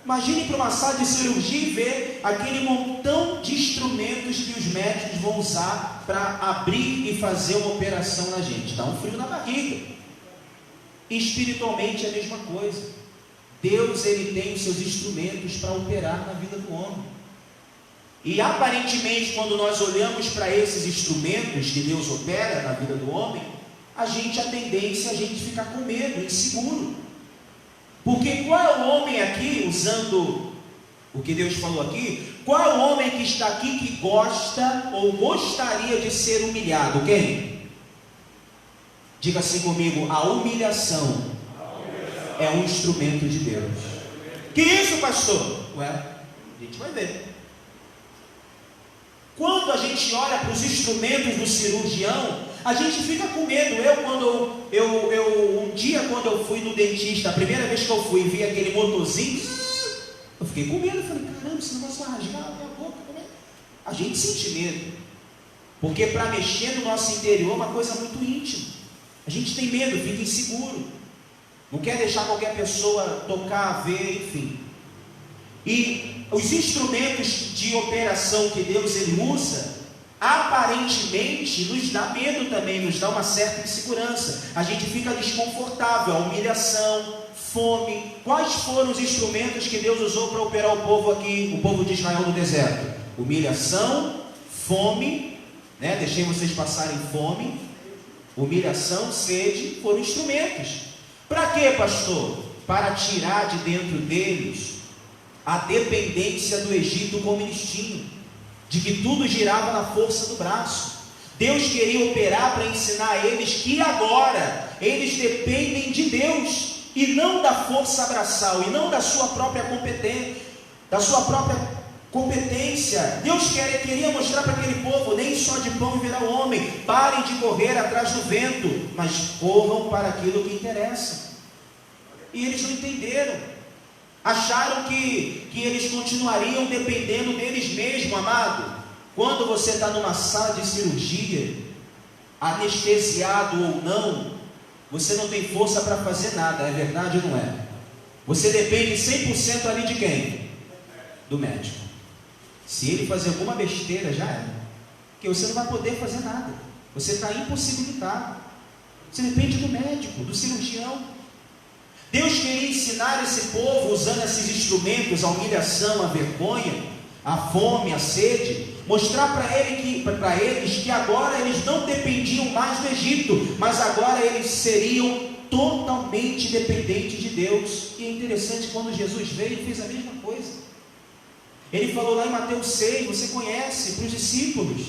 Imagine para uma sala de cirurgia e ver aquele montão de instrumentos que os médicos vão usar para abrir e fazer uma operação na gente. Dá um frio na barriga. Espiritualmente é a mesma coisa. Deus ele tem os seus instrumentos para operar na vida do homem. E aparentemente, quando nós olhamos para esses instrumentos que Deus opera na vida do homem, a tendência é a gente ficar com medo, inseguro. Porque qual é o homem aqui, usando o que Deus falou aqui, qual é o homem que está aqui que gosta ou gostaria de ser humilhado? Quem? Diga assim comigo, a humilhação é um instrumento de Deus. Que isso, pastor? Ué, a gente vai ver. Quando a gente olha para os instrumentos do cirurgião, a gente fica com medo. Um dia quando eu fui no dentista, a primeira vez que eu fui, vi aquele motorzinho, eu fiquei com medo. Eu falei, caramba, esse negócio vai rasgar a minha boca. A gente sente medo, porque para mexer no nosso interior é uma coisa muito íntima. A gente tem medo, fica inseguro, não quer deixar qualquer pessoa tocar, ver, enfim. E os instrumentos de operação que Deus ele usa, aparentemente nos dá medo também, nos dá uma certa insegurança. A gente fica desconfortável, a humilhação, fome. Quais foram os instrumentos que Deus usou para operar o povo aqui, o povo de Israel no deserto? Humilhação, fome, né? Deixei vocês passarem fome, humilhação, sede, foram instrumentos. Para quê, pastor? Para tirar de dentro deles a dependência do Egito como eles tinham, de que tudo girava na força do braço. Deus queria operar para ensinar a eles que agora eles dependem de Deus e não da força braçal, e não da sua própria competência. Deus queria mostrar para aquele povo, nem só de pão viverá o homem. Parem de correr atrás do vento, mas corram para aquilo que interessa. E eles não entenderam. Acharam que eles continuariam dependendo deles mesmos, amado. Quando você está numa sala de cirurgia, anestesiado ou não, você não tem força para fazer nada, é verdade ou não é? Você depende 100% ali de quem? Do médico. Se ele fazer alguma besteira, já era. Porque você não vai poder fazer nada. Você está impossibilitado. Você depende do médico, do cirurgião. Deus queria ensinar esse povo, usando esses instrumentos, a humilhação, a vergonha, a fome, a sede, mostrar para eles que agora eles não dependiam mais do Egito, mas agora eles seriam totalmente dependentes de Deus. E é interessante, quando Jesus veio, ele fez a mesma coisa. Ele falou lá em Mateus 6, você conhece, para os discípulos: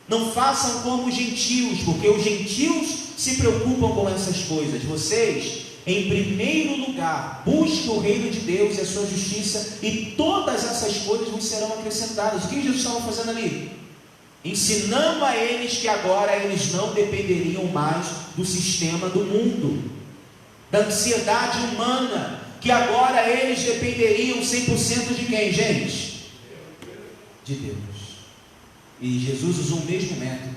não façam como os gentios, porque os gentios se preocupam com essas coisas. Vocês, em primeiro lugar, busquem o reino de Deus e a sua justiça, e todas essas coisas vos serão acrescentadas. O que Jesus estava fazendo ali? Ensinando a eles que agora eles não dependeriam mais do sistema do mundo, da ansiedade humana, que agora eles dependeriam 100% de quem, gente? De Deus. E Jesus usou o mesmo método.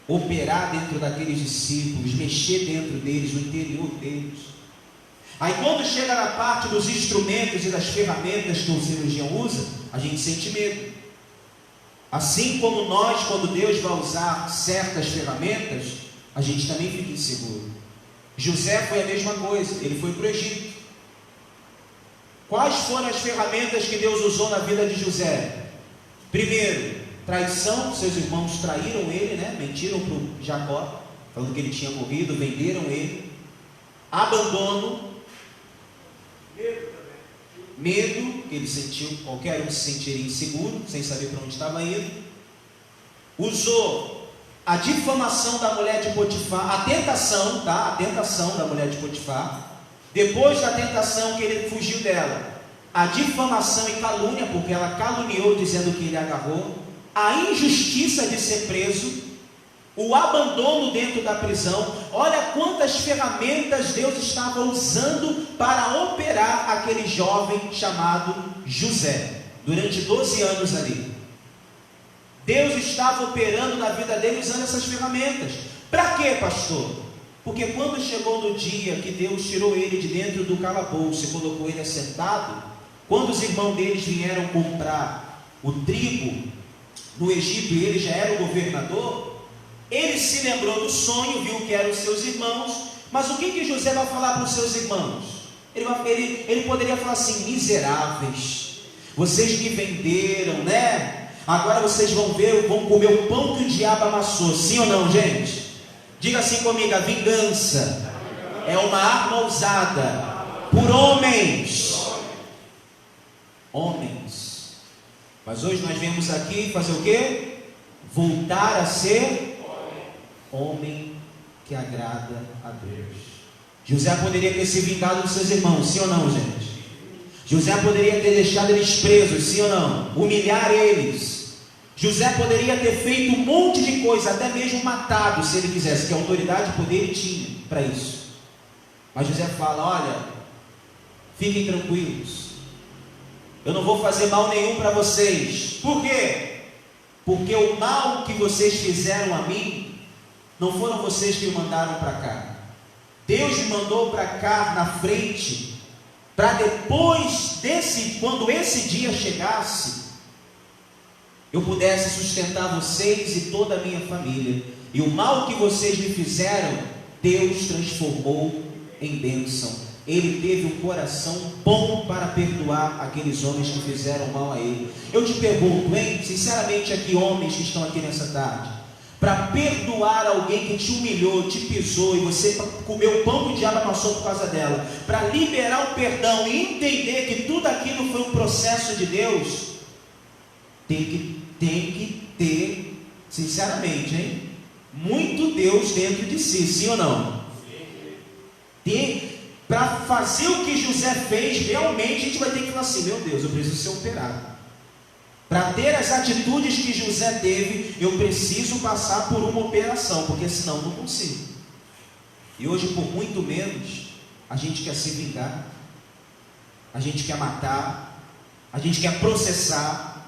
Operar dentro daqueles discípulos, mexer dentro deles, no interior deles. Aí quando chega na parte dos instrumentos e das ferramentas que o cirurgião usa, a gente sente medo. Assim como nós, quando Deus vai usar certas ferramentas, a gente também fica inseguro. José foi a mesma coisa, ele foi para o Egito. Quais foram as ferramentas que Deus usou na vida de José? Primeiro, traição. Seus irmãos traíram ele, mentiram para o Jacó, falando que ele tinha morrido, venderam ele. Abandono. Medo, que ele sentiu, qualquer um se sentiria inseguro, sem saber para onde estava indo. Usou a difamação da mulher de Potifar, a tentação da mulher de Potifar. Depois da tentação que ele fugiu dela, a difamação e calúnia, porque ela caluniou dizendo que ele agarrou, a injustiça de ser preso, o abandono dentro da prisão. Olha quantas ferramentas Deus estava usando para operar aquele jovem chamado José, durante 12 anos ali. Deus estava operando na vida dele usando essas ferramentas. Para quê, pastor? Porque quando chegou no dia que Deus tirou ele de dentro do calabouço e colocou ele assentado, quando os irmãos deles vieram comprar o trigo no Egito e ele já era o governador, ele se lembrou do sonho, viu que eram os seus irmãos. Mas o que José vai falar para os seus irmãos? Ele poderia falar assim: miseráveis, vocês me venderam, agora vocês vão comer o pão que o diabo amassou. Sim ou não, gente? Diga assim comigo: a vingança é uma arma usada por homens. Mas hoje nós viemos aqui fazer o quê? Voltar a ser homem que agrada a Deus. José poderia ter se vingado dos seus irmãos, sim ou não, gente? José poderia ter deixado eles presos, sim ou não? Humilhar eles. José poderia ter feito um monte de coisa, até mesmo matado, se ele quisesse, que autoridade e poder ele tinha para isso. Mas José fala: olha, fiquem tranquilos, eu não vou fazer mal nenhum para vocês. Por quê? Porque o mal que vocês fizeram a mim, não foram vocês que me mandaram para cá. Deus me mandou para cá na frente, para depois quando esse dia chegasse, eu pudesse sustentar vocês e toda a minha família. E o mal que vocês me fizeram, Deus transformou em bênção. Ele teve um coração bom para perdoar aqueles homens que fizeram mal a ele. Eu te pergunto, sinceramente aqui, homens que estão aqui nessa tarde, para perdoar alguém que te humilhou, te pisou, e você comeu o pão que o diabo amassou por causa dela, para liberar o perdão e entender que tudo aquilo foi um processo de Deus, tem que ter, sinceramente, muito Deus dentro de si, sim ou não? Para fazer o que José fez, realmente a gente vai ter que falar assim: meu Deus, eu preciso ser operado. Para ter as atitudes que José teve, eu preciso passar por uma operação, porque senão não consigo. E hoje, por muito menos, a gente quer se vingar, a gente quer matar, a gente quer processar,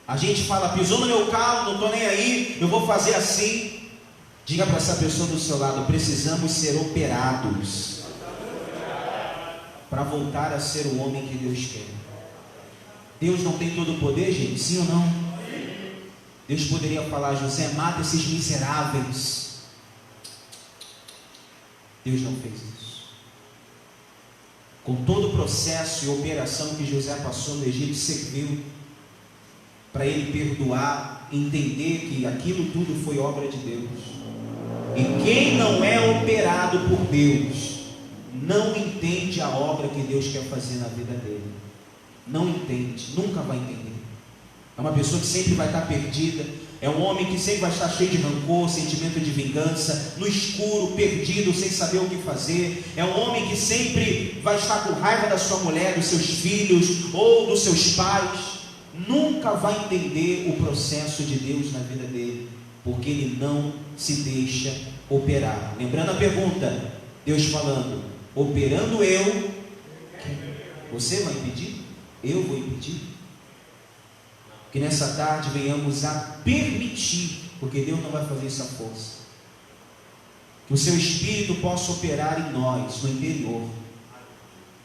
a gente fala: pisou no meu carro, não estou nem aí, eu vou fazer assim. Diga para essa pessoa do seu lado: precisamos ser operados para voltar a ser o homem que Deus quer. Deus não tem todo o poder, gente? Sim ou não? Deus poderia falar: José, mata esses miseráveis. Deus não fez isso. Com todo o processo e operação que José passou no Egito, serviu para ele perdoar, entender que aquilo tudo foi obra de Deus. E quem não é operado por Deus não entende a obra que Deus quer fazer na vida dele. Não entende, nunca vai entender. É uma pessoa que sempre vai estar perdida. É um homem que sempre vai estar cheio de rancor, sentimento de vingança, no escuro, perdido, sem saber o que fazer. É um homem que sempre vai estar com raiva da sua mulher, dos seus filhos ou dos seus pais. Nunca vai entender o processo de Deus na vida dele, porque ele não se deixa operar. Lembrando a pergunta, Deus falando: operando eu, você vai impedir? Eu vou impedir? que nessa tarde venhamos a permitir, porque Deus não vai fazer isso à força, que o seu Espírito possa operar em nós, no interior,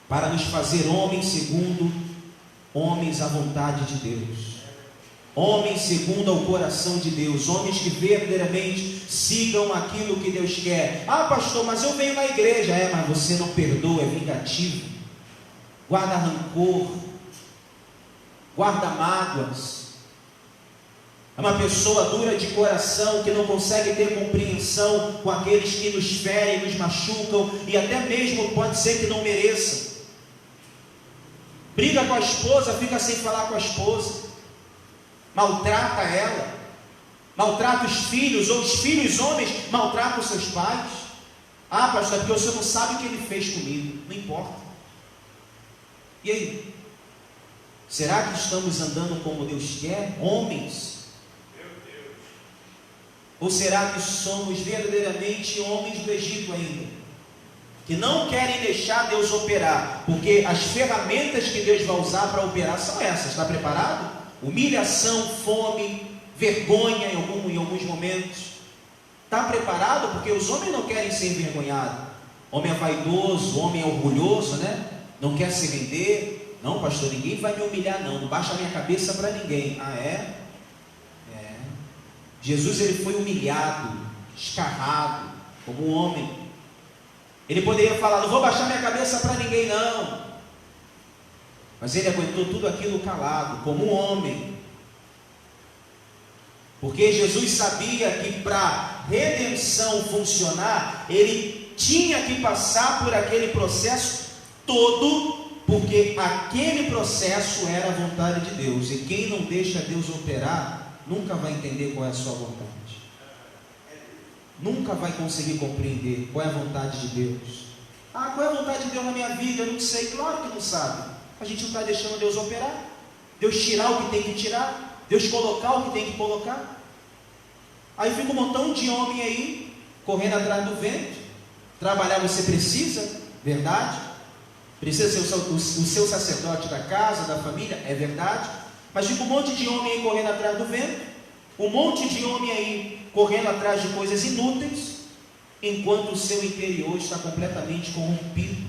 para nos fazer homens segundo homens à vontade de Deus, homens segundo ao coração de Deus, homens que verdadeiramente sigam aquilo que Deus quer. Ah, pastor, mas eu venho na igreja. Mas você não perdoa, é vingativo, guarda rancor, guarda mágoas, é uma pessoa dura de coração, que não consegue ter compreensão com aqueles que nos ferem, nos machucam, e até mesmo pode ser que não mereçam. Briga com a esposa, fica sem falar com a esposa, maltrata ela, maltrata os filhos, ou os filhos homens maltratam os seus pais. Ah, pastor, porque você não sabe o que ele fez comigo. Não importa. E aí? Será que estamos andando como Deus quer? Homens? Ou será que somos verdadeiramente homens do Egito ainda, que não querem deixar Deus operar, porque as ferramentas que Deus vai usar para operar são essas? Está preparado? Humilhação, fome, vergonha em alguns momentos. Está preparado? Porque os homens não querem ser envergonhados. Homem é vaidoso, homem é orgulhoso, né? Não quer se vender. Não, pastor, ninguém vai me humilhar não, não baixa a minha cabeça para ninguém. Ah, é? Jesus, ele foi humilhado, escarrado, como um homem. Ele poderia falar, não vou baixar minha cabeça para ninguém não, mas ele aguentou tudo aquilo calado, como um homem, porque Jesus sabia que para a redenção funcionar, ele tinha que passar por aquele processo todo, porque aquele processo era a vontade de Deus, e quem não deixa Deus operar, nunca vai entender qual é a sua vontade, nunca vai conseguir compreender qual é a vontade de Deus. Ah, qual é a vontade de Deus na minha vida? Eu não sei. Claro que não sabe. A gente não está deixando Deus operar, Deus tirar o que tem que tirar, Deus colocar o que tem que colocar. Aí fica um montão de homem aí, correndo atrás do vento. Trabalhar você precisa, verdade, precisa ser o seu sacerdote da casa, da família, é verdade. Mas fica um monte de homem aí correndo atrás do vento, um monte de homem aí correndo atrás de coisas inúteis, enquanto o seu interior está completamente corrompido,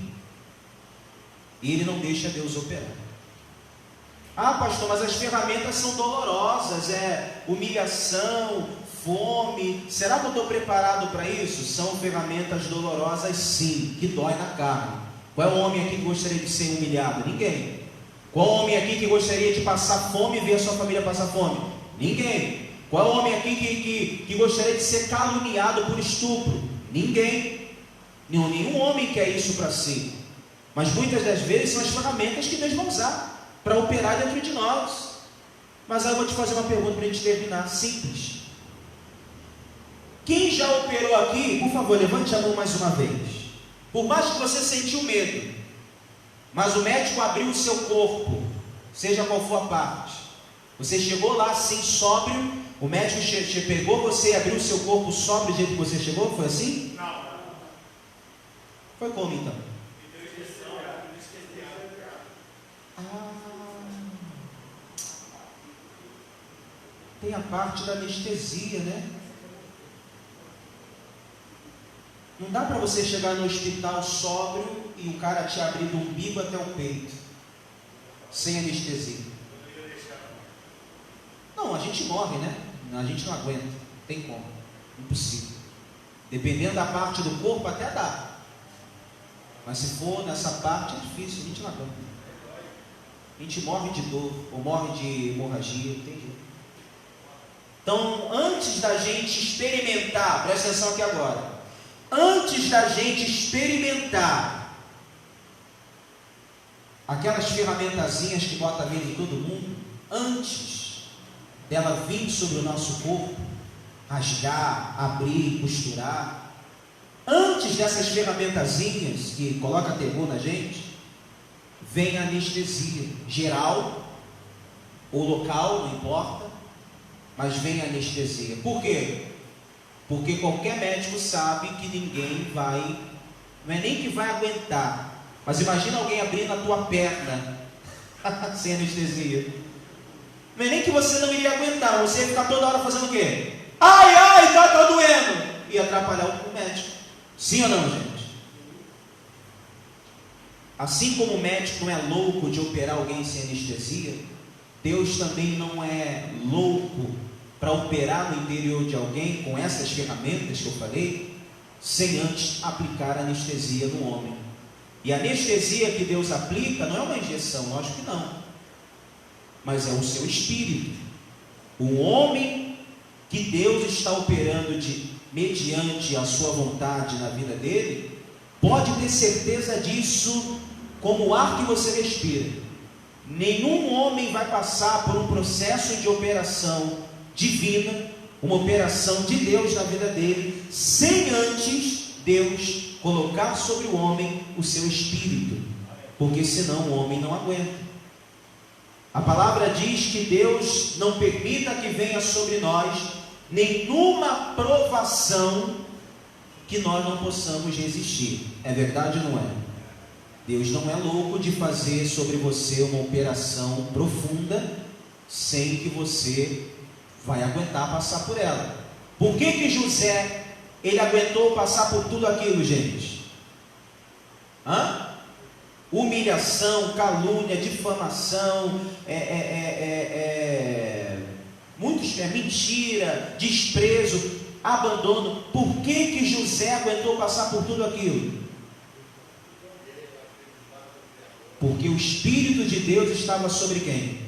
e ele não deixa Deus operar. Ah, pastor, mas as ferramentas são dolorosas, humilhação, fome. Será que eu estou preparado para isso? São ferramentas dolorosas sim, que dói na carne. Qual é o homem aqui que gostaria de ser humilhado? Ninguém. Qual homem aqui que gostaria de passar fome e ver a sua família passar fome? Ninguém. Qual homem aqui que gostaria de ser caluniado por estupro? Ninguém. Nenhum homem quer isso para si. Mas muitas das vezes são as ferramentas que Deus vai usar para operar dentro de nós. Mas aí eu vou te fazer uma pergunta para a gente terminar, simples. Quem já operou aqui, por favor, levante a mão mais uma vez. Por mais que você sentiu medo, mas o médico abriu o seu corpo, seja qual for a parte, você chegou lá assim, sóbrio, o médico pegou você e abriu o seu corpo sóbrio do jeito que você chegou, foi assim? Não. Foi como então? Tem a parte da anestesia, né? Não dá para você chegar no hospital sóbrio e o cara te abrir do umbigo até o peito, sem anestesia. Não, a gente morre, né? A gente não aguenta, não tem como, impossível. Dependendo da parte do corpo até dá, mas se for nessa parte é difícil, a gente não aguenta. A gente morre de dor, ou morre de hemorragia, não tem jeito. Então, antes da gente experimentar, presta atenção aqui agora, antes da gente experimentar aquelas ferramentazinhas que bota a vida em todo mundo, antes dela vir sobre o nosso corpo, rasgar, abrir, costurar, antes dessas ferramentazinhas que coloca terror na gente, vem a anestesia geral ou local, não importa, mas vem a anestesia. Por quê? Porque qualquer médico sabe que ninguém vai, não é nem que vai aguentar, mas imagina alguém abrindo a tua perna sem anestesia. Não é nem que você não iria aguentar, você ia ficar toda hora fazendo o quê? Ai, ai, tá doendo. E atrapalhar o médico. Sim ou não, gente? Assim como o médico não é louco de operar alguém sem anestesia, Deus também não é louco para operar no interior de alguém com essas ferramentas que eu falei, sem antes aplicar anestesia no homem. E a anestesia que Deus aplica não é uma injeção, lógico que não, mas é o seu espírito. O homem que Deus está operando mediante a sua vontade na vida dele, pode ter certeza disso como o ar que você respira. Nenhum homem vai passar por um processo de operação divina, uma operação de Deus na vida dele, sem antes Deus colocar sobre o homem o seu espírito, porque senão o homem não aguenta. A palavra diz que Deus não permita que venha sobre nós nenhuma provação que nós não possamos resistir. É verdade ou não é? Deus não é louco de fazer sobre você uma operação profunda sem que você vai aguentar passar por ela. Por que José, ele aguentou passar por tudo aquilo, gente? Humilhação, calúnia, difamação, mentira, desprezo, abandono. Por que José aguentou passar por tudo aquilo? Porque o Espírito de Deus estava sobre quem?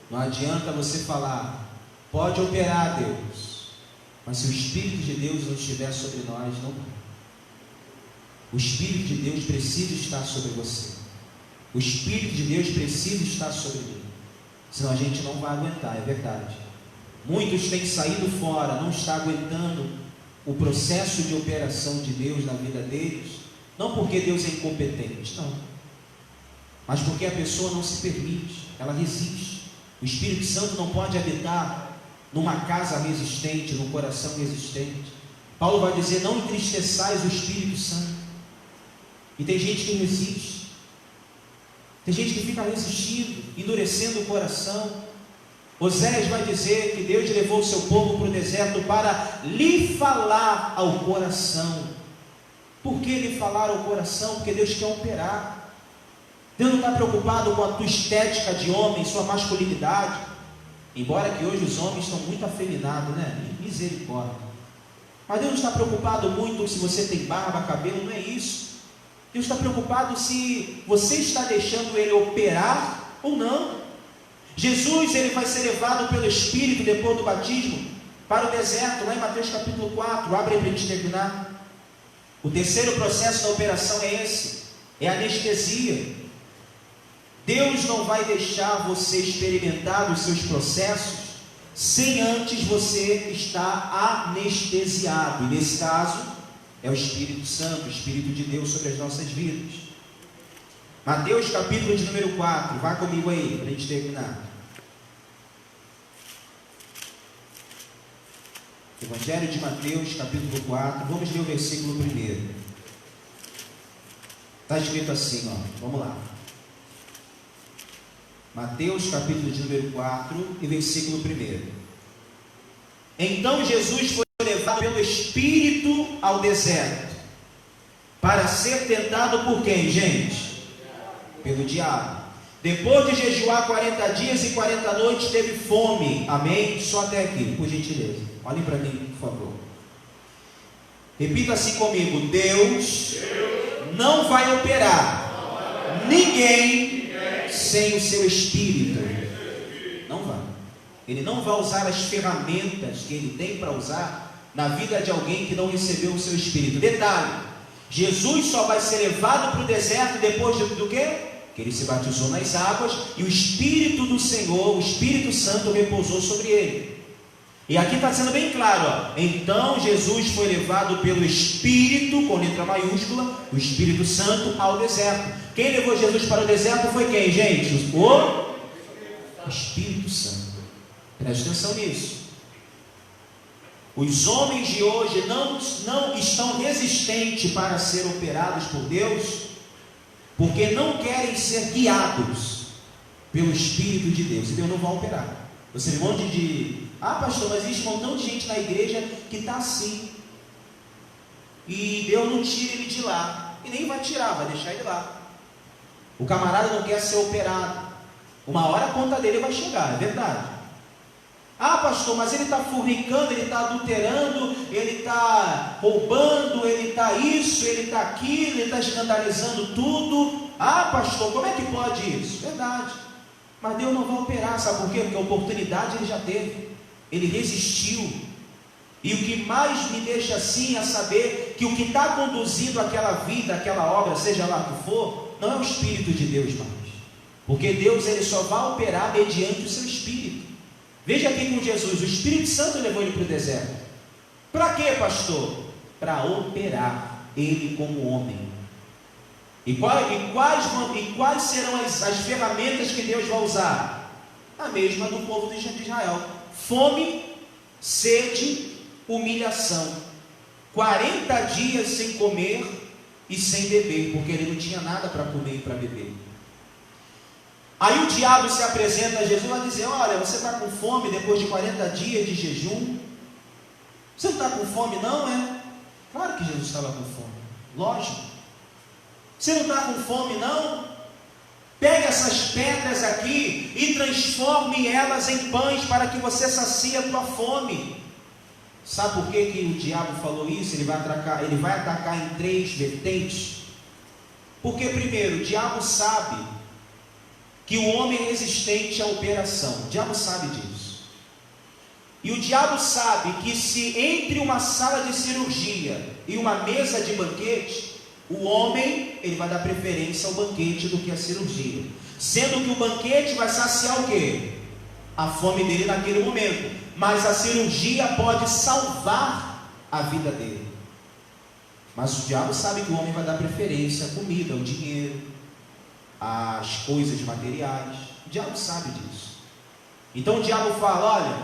Não adianta você falar, pode operar, Deus, mas se o Espírito de Deus não estiver sobre nós, não vai. O Espírito de Deus precisa estar sobre você. O Espírito de Deus precisa estar sobre mim. Senão a gente não vai aguentar, é verdade. Muitos têm saído fora, não está aguentando o processo de operação de Deus na vida deles, não porque Deus é incompetente, não, mas porque a pessoa não se permite, ela resiste. O Espírito Santo não pode habitar numa casa resistente, num coração resistente. Paulo vai dizer, não entristeçais o Espírito Santo. E tem gente que resiste, tem gente que fica resistindo, endurecendo o coração. Oséias vai dizer que Deus levou o seu povo para o deserto para lhe falar ao coração. Por que lhe falar ao coração? Porque Deus quer operar. Deus não está preocupado com a tua estética de homem, sua masculinidade, embora que hoje os homens estão muito afeminados, né? Misericórdia. Mas Deus não está preocupado muito se você tem barba, cabelo, não é isso. Deus está preocupado se você está deixando Ele operar ou não. Jesus, ele vai ser levado pelo Espírito depois do batismo para o deserto, lá em Mateus capítulo 4, abre aí para a gente terminar. O terceiro processo da operação é esse, é a anestesia. Deus não vai deixar você experimentar os seus processos sem antes você estar anestesiado, e nesse caso é o Espírito Santo, o Espírito de Deus sobre as nossas vidas. Mateus capítulo de número 4, vá comigo aí, para a gente terminar. Evangelho de Mateus capítulo 4, vamos ler o versículo 1. Está escrito assim, vamos lá. Mateus capítulo de número 4 e versículo 1. Então Jesus foi levado pelo Espírito ao deserto, para ser tentado por quem, gente? Pelo diabo. Depois de jejuar 40 dias e 40 noites, teve fome. Amém? Só até aqui, por gentileza. Olhem para mim, por favor. Repita assim comigo: Deus não vai operar ninguém sem o seu Espírito. Não vai. Ele não vai usar as ferramentas que ele tem para usar na vida de alguém que não recebeu o seu Espírito. Detalhe: Jesus só vai ser levado para o deserto depois do quê? Que ele se batizou nas águas e o Espírito do Senhor, o Espírito Santo, repousou sobre ele. E aqui está sendo bem claro, então Jesus foi levado pelo Espírito, com letra maiúscula, o Espírito Santo, ao deserto. Quem levou Jesus para o deserto foi quem, gente? O Espírito Santo. Preste atenção nisso. Os homens de hoje não estão resistentes para ser operados por Deus, porque não querem ser guiados. pelo Espírito de Deus, e Deus não vai operar. Você vê um monte de... pastor, mas existe um montão de gente na igreja que está assim, e Deus não tira ele de lá, e nem vai tirar, vai deixar ele lá. O camarada não quer ser operado, uma hora a conta dele vai chegar, é verdade. Pastor, mas ele está fornicando, ele está adulterando, ele está roubando, ele está isso, ele está aquilo, ele está escandalizando tudo. Pastor, como é que pode isso? Verdade, mas Deus não vai operar, sabe por quê? Porque a oportunidade ele já teve, ele resistiu. E o que mais me deixa assim é saber que o que está conduzindo aquela vida, aquela obra, seja lá o que for, não é o Espírito de Deus mais, porque Deus ele só vai operar mediante o seu Espírito. Veja aqui com Jesus, o Espírito Santo levou ele para o deserto. Para quê, pastor? Para operar ele como homem. E quais serão as ferramentas que Deus vai usar? A mesma do povo de Israel: fome, sede, humilhação. 40 dias sem comer e sem beber, porque ele não tinha nada para comer e para beber. Aí o diabo se apresenta a Jesus e vai dizer: olha, você está com fome depois de 40 dias de jejum? Você não está com fome não, é? Claro que Jesus estava com fome, lógico. Você não está com fome não? Pegue essas pedras aqui e transforme elas em pães para que você sacie a tua fome. Sabe por que o diabo falou isso? Ele vai atacar em 3 vertentes. Porque primeiro, o diabo sabe que o homem é resistente à operação. O diabo sabe disso. E o diabo sabe que se entre uma sala de cirurgia e uma mesa de banquete, o homem ele vai dar preferência ao banquete do que à cirurgia, sendo que o banquete vai saciar o quê? A fome dele naquele momento, mas a cirurgia pode salvar a vida dele. Mas o diabo sabe que o homem vai dar preferência à comida, ao dinheiro, às coisas materiais. O diabo sabe disso. Então o diabo fala: olha,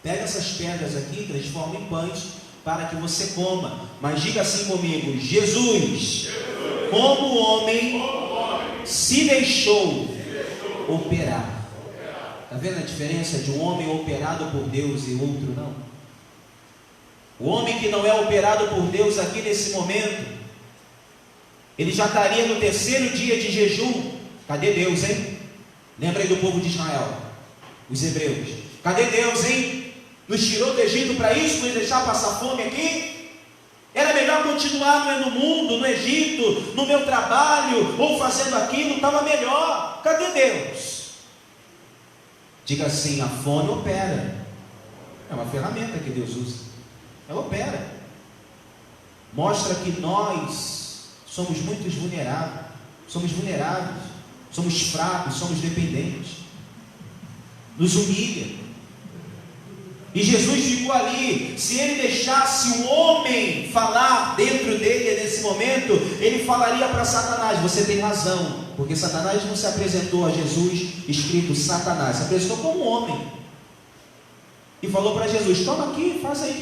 pega essas pedras aqui, transforma em pães para que você coma. Mas diga assim comigo: Jesus, como homem, se deixou operar. Está vendo a diferença de um homem operado por Deus e outro não? O homem que não é operado por Deus aqui nesse momento, ele já estaria no 3º dia de jejum. Cadê Deus, hein? Lembra aí do povo de Israel, os hebreus. Cadê Deus, hein? Nos tirou do Egito para isso, nos deixar passar fome aqui? Era melhor continuar no mundo, no Egito, no meu trabalho, ou fazendo aquilo, estava melhor. Cadê Deus? Diga assim: a fome opera. É uma ferramenta que Deus usa. Ela opera. Mostra que nós somos muito vulneráveis. Somos fracos, somos dependentes. Nos humilha. E Jesus ficou ali. Se ele deixasse o homem falar dentro dele nesse momento, ele falaria para Satanás: você tem razão, porque Satanás não se apresentou a Jesus escrito Satanás, se apresentou como homem e falou para Jesus: toma aqui, faça aí